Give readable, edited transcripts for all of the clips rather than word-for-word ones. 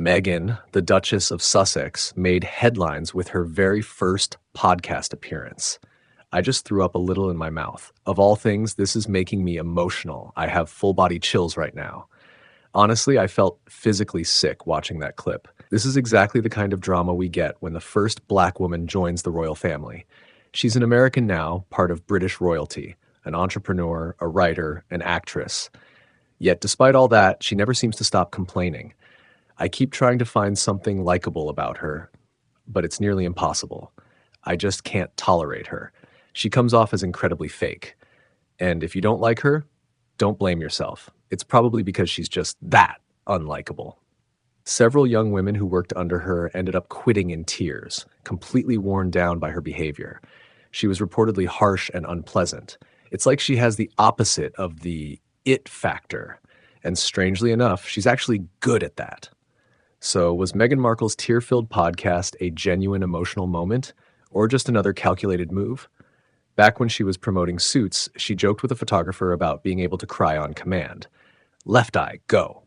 Meghan, the Duchess of Sussex, made headlines with her very first podcast appearance. I just threw up a little in my mouth. Of all things, this is making me emotional. I have full body chills right now. Honestly, I felt physically sick watching that clip. This is exactly the kind of drama we get when the first black woman joins the royal family. She's an American now, part of British royalty, an entrepreneur, a writer, an actress. Yet despite all that, she never seems to stop complaining. I keep trying to find something likable about her, but it's nearly impossible. I just can't tolerate her. She comes off as incredibly fake. And if you don't like her, don't blame yourself. It's probably because she's just that unlikable. Several young women who worked under her ended up quitting in tears, completely worn down by her behavior. She was reportedly harsh and unpleasant. It's like she has the opposite of the it factor. And strangely enough, she's actually good at that. So was Meghan Markle's tear-filled podcast a genuine emotional moment, or just another calculated move? Back when she was promoting Suits, she joked with a photographer about being able to cry on command. Left eye, go.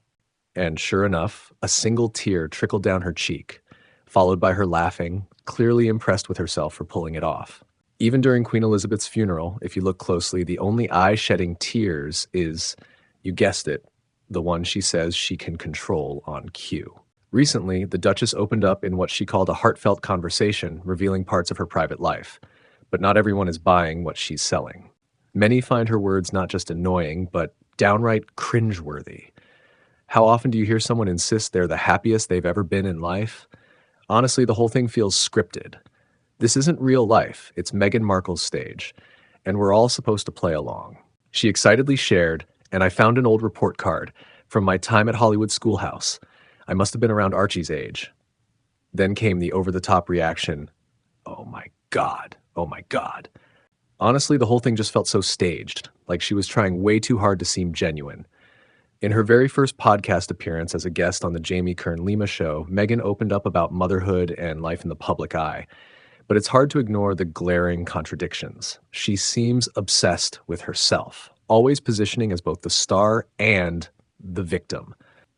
And sure enough, a single tear trickled down her cheek, followed by her laughing, clearly impressed with herself for pulling it off. Even during Queen Elizabeth's funeral, if you look closely, the only eye shedding tears is, you guessed it, the one she says she can control on cue. Recently, the Duchess opened up in what she called a heartfelt conversation, revealing parts of her private life. But not everyone is buying what she's selling. Many find her words not just annoying, but downright cringeworthy. How often do you hear someone insist they're the happiest they've ever been in life? Honestly, the whole thing feels scripted. This isn't real life, it's Meghan Markle's stage, and we're all supposed to play along. She excitedly shared, and I found an old report card from my time at Hollywood Schoolhouse. I must have been around Archie's age. Then came the over-the-top reaction, oh my God, oh my God. Honestly, the whole thing just felt so staged, like she was trying way too hard to seem genuine. In her very first podcast appearance as a guest on the Jamie Kern-Lima show, Meghan opened up about motherhood and life in the public eye. But it's hard to ignore the glaring contradictions. She seems obsessed with herself, always positioning as both the star and the victim.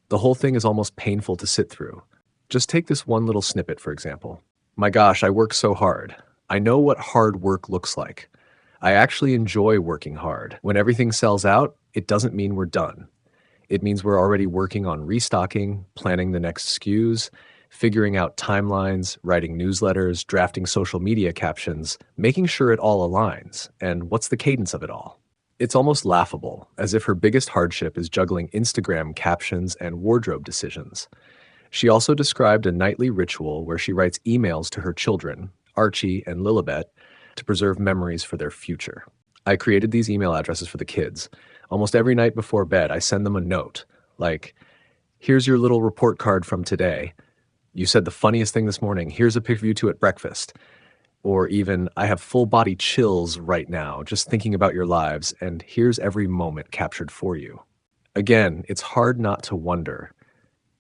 The whole thing is almost painful to sit through. Just take this one little snippet, for example. My gosh, I work so hard. I know what hard work looks like. I actually enjoy working hard. When everything sells out, it doesn't mean we're done. It means we're already working on restocking, planning the next SKUs, figuring out timelines, writing newsletters, drafting social media captions, making sure it all aligns. And what's the cadence of it all? It's almost laughable, as if her biggest hardship is juggling Instagram captions and wardrobe decisions. She also described a nightly ritual where she writes emails to her children, Archie and Lilibet, to preserve memories for their future. I created these email addresses for the kids. Almost every night before bed, I send them a note, like, here's your little report card from today. You said the funniest thing this morning. Here's a picture of you two at breakfast. Or even, I have full body chills right now just thinking about your lives, and here's every moment captured for you. Again, it's hard not to wonder,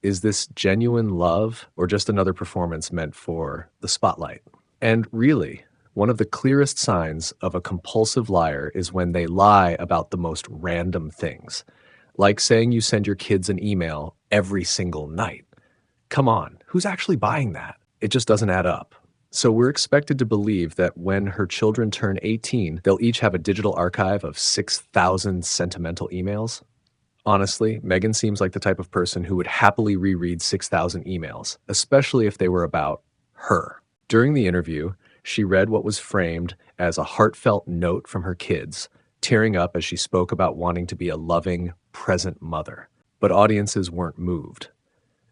is this genuine love or just another performance meant for the spotlight? And really, one of the clearest signs of a compulsive liar is when they lie about the most random things, like saying you send your kids an email every single night. Come on, who's actually buying that? It just doesn't add up. So we're expected to believe that when her children turn 18, they'll each have a digital archive of 6,000 sentimental emails. Honestly, Meghan seems like the type of person who would happily reread 6,000 emails, especially if they were about her. During the interview, she read what was framed as a heartfelt note from her kids, tearing up as she spoke about wanting to be a loving, present mother. But audiences weren't moved.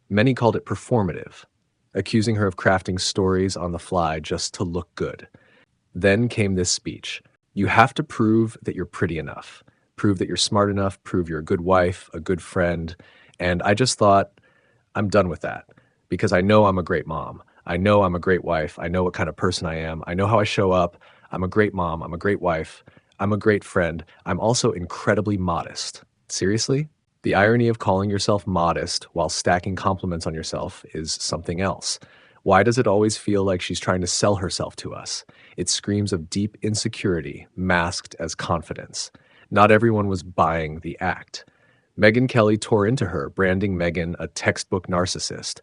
Many called it performative, accusing her of crafting stories on the fly just to look good. Then came this speech. You have to prove that you're pretty enough, prove that you're smart enough, prove you're a good wife, a good friend. And I just thought, I'm done with that because I know I'm a great mom. I know I'm a great wife. I know what kind of person I am. I know how I show up. I'm a great mom. I'm a great wife. I'm a great friend. I'm also incredibly modest. Seriously? The irony of calling yourself modest while stacking compliments on yourself is something else. Why does it always feel like she's trying to sell herself to us? It screams of deep insecurity, masked as confidence. Not everyone was buying the act. Megyn Kelly tore into her, branding Meghan a textbook narcissist,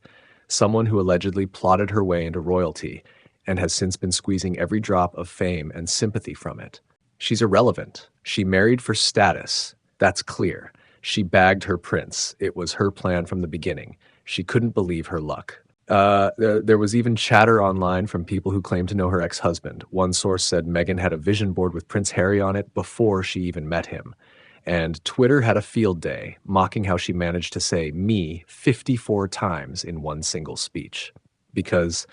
someone who allegedly plotted her way into royalty and has since been squeezing every drop of fame and sympathy from it. She's irrelevant. She married for status. That's clear. She bagged her prince. It was her plan from the beginning. She couldn't believe her luck. There was even chatter online from people who claimed to know her ex-husband. One source said Meghan had a vision board with Prince Harry on it before she even met him. And Twitter had a field day, mocking how she managed to say me 54 times in one single speech. Because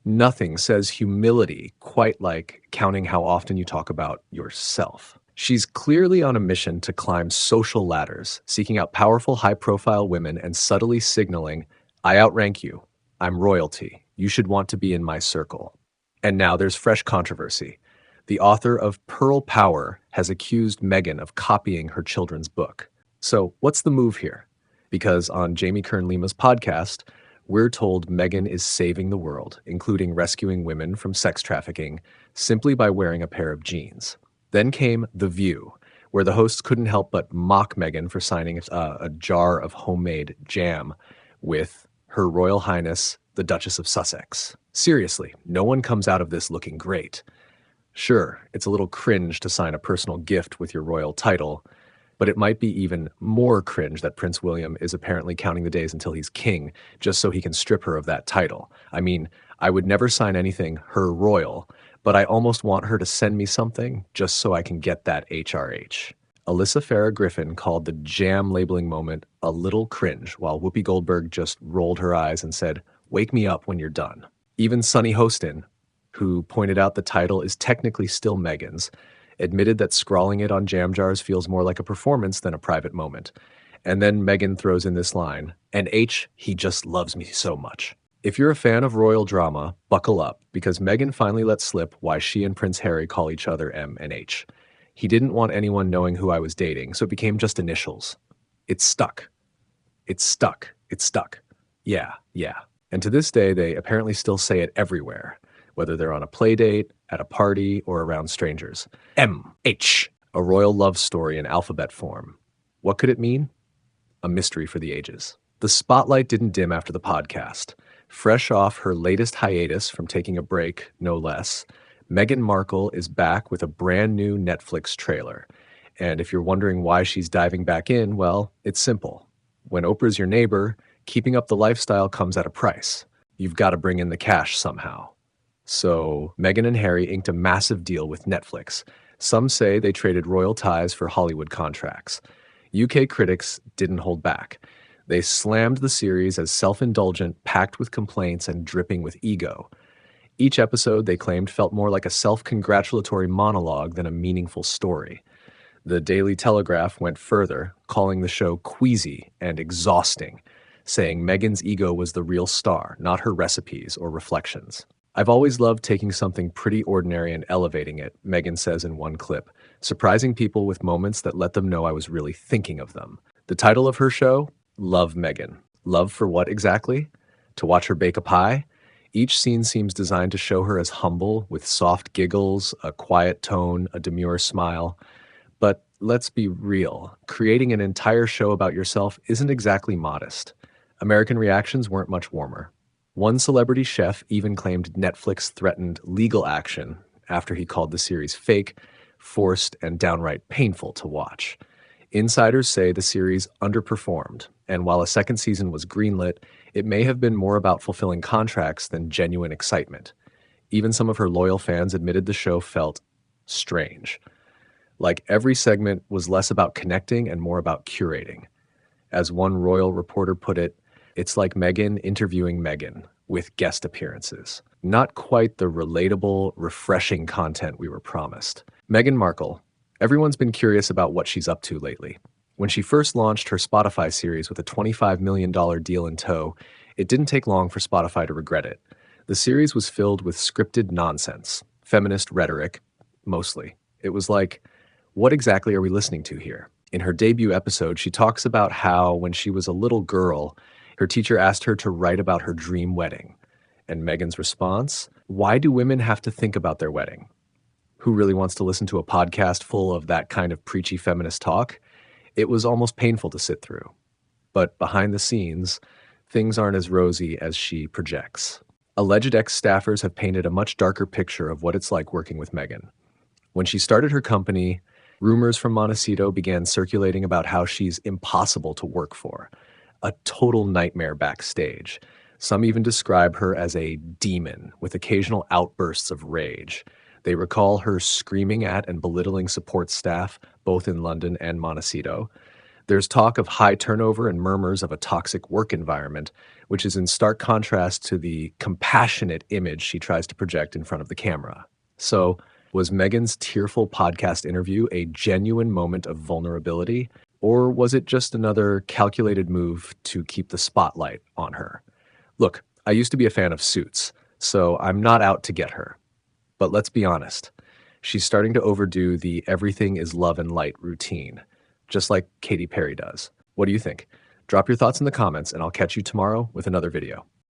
nothing says humility quite like counting how often you talk about yourself. She's clearly on a mission to climb social ladders, seeking out powerful, high-profile women and subtly signaling, I outrank you. I'm royalty. You should want to be in my circle. And now there's fresh controversy. The author of Pearl Power has accused Meghan of copying her children's book. So what's the move here? Because on Jamie Kern-Lima's podcast, we're told Meghan is saving the world, including rescuing women from sex trafficking, simply by wearing a pair of jeans. Then came The View, where the hosts couldn't help but mock Meghan for signing a jar of homemade jam with Her Royal Highness, the Duchess of Sussex. Seriously, no one comes out of this looking great. Sure, it's a little cringe to sign a personal gift with your royal title, but it might be even more cringe that Prince William is apparently counting the days until he's king just so he can strip her of that title. I mean, I would never sign anything Her Royal, but I almost want her to send me something just so I can get that HRH. Alyssa Farah Griffin called the jam labeling moment a little cringe, while Whoopi Goldberg just rolled her eyes and said, wake me up when you're done. Even Sunny Hostin, who pointed out the title is technically still Meghan's, admitted that scrawling it on jam jars feels more like a performance than a private moment. And then Meghan throws in this line, and H, he just loves me so much. If you're a fan of royal drama, buckle up, because Meghan finally let slip why she and Prince Harry call each other M and H. He didn't want anyone knowing who I was dating, so it became just initials. It's stuck. It's stuck. It's stuck. Yeah, yeah. And to this day, they apparently still say it everywhere, whether they're on a play date, at a party, or around strangers. M-H, a royal love story in alphabet form. What could it mean? A mystery for the ages. The spotlight didn't dim after the podcast. Fresh off her latest hiatus from taking a break, no less, Meghan Markle is back with a brand new Netflix trailer. And if you're wondering why she's diving back in, well, it's simple. When Oprah's your neighbor, keeping up the lifestyle comes at a price. You've got to bring in the cash somehow. So Meghan and Harry inked a massive deal with Netflix. Some say they traded royal ties for Hollywood contracts. UK critics didn't hold back. They slammed the series as self-indulgent, packed with complaints, and dripping with ego. Each episode, they claimed, felt more like a self-congratulatory monologue than a meaningful story. The Daily Telegraph went further, calling the show queasy and exhausting, saying Meghan's ego was the real star, not her recipes or reflections. I've always loved taking something pretty ordinary and elevating it, Meghan says in one clip, surprising people with moments that let them know I was really thinking of them. The title of her show? Love Meghan. Love for what exactly? To watch her bake a pie? Each scene seems designed to show her as humble, with soft giggles, a quiet tone, a demure smile. But let's be real, creating an entire show about yourself isn't exactly modest. American reactions weren't much warmer. One celebrity chef even claimed Netflix threatened legal action after he called the series fake, forced, and downright painful to watch. Insiders say the series underperformed, and while a second season was greenlit, it may have been more about fulfilling contracts than genuine excitement. Even some of her loyal fans admitted the show felt strange. Like every segment was less about connecting and more about curating. As one royal reporter put it, it's like Meghan interviewing Meghan, with guest appearances. Not quite the relatable, refreshing content we were promised. Meghan Markle. Everyone's been curious about what she's up to lately. When she first launched her Spotify series with a $25 million deal in tow, it didn't take long for Spotify to regret it. The series was filled with scripted nonsense, feminist rhetoric, mostly. It was like, what exactly are we listening to here? In her debut episode, she talks about how, when she was a little girl, her teacher asked her to write about her dream wedding. And Meghan's response? Why do women have to think about their wedding? Who really wants to listen to a podcast full of that kind of preachy feminist talk? It was almost painful to sit through. But behind the scenes, things aren't as rosy as she projects. Alleged ex-staffers have painted a much darker picture of what it's like working with Meghan. When she started her company, rumors from Montecito began circulating about how she's impossible to work for, a total nightmare backstage. Some even describe her as a demon with occasional outbursts of rage. They recall her screaming at and belittling support staff, both in London and Montecito. There's talk of high turnover and murmurs of a toxic work environment, which is in stark contrast to the compassionate image she tries to project in front of the camera. So, was Meghan's Tearful podcast interview a genuine moment of vulnerability, or was it just another calculated move to keep the spotlight on her? Look, I used to be a fan of Suits, so I'm not out to get her. But let's be honest, she's starting to overdo the everything is love and light routine, just like Katy Perry does. What do you think? Drop your thoughts in the comments, and I'll catch you tomorrow with another video.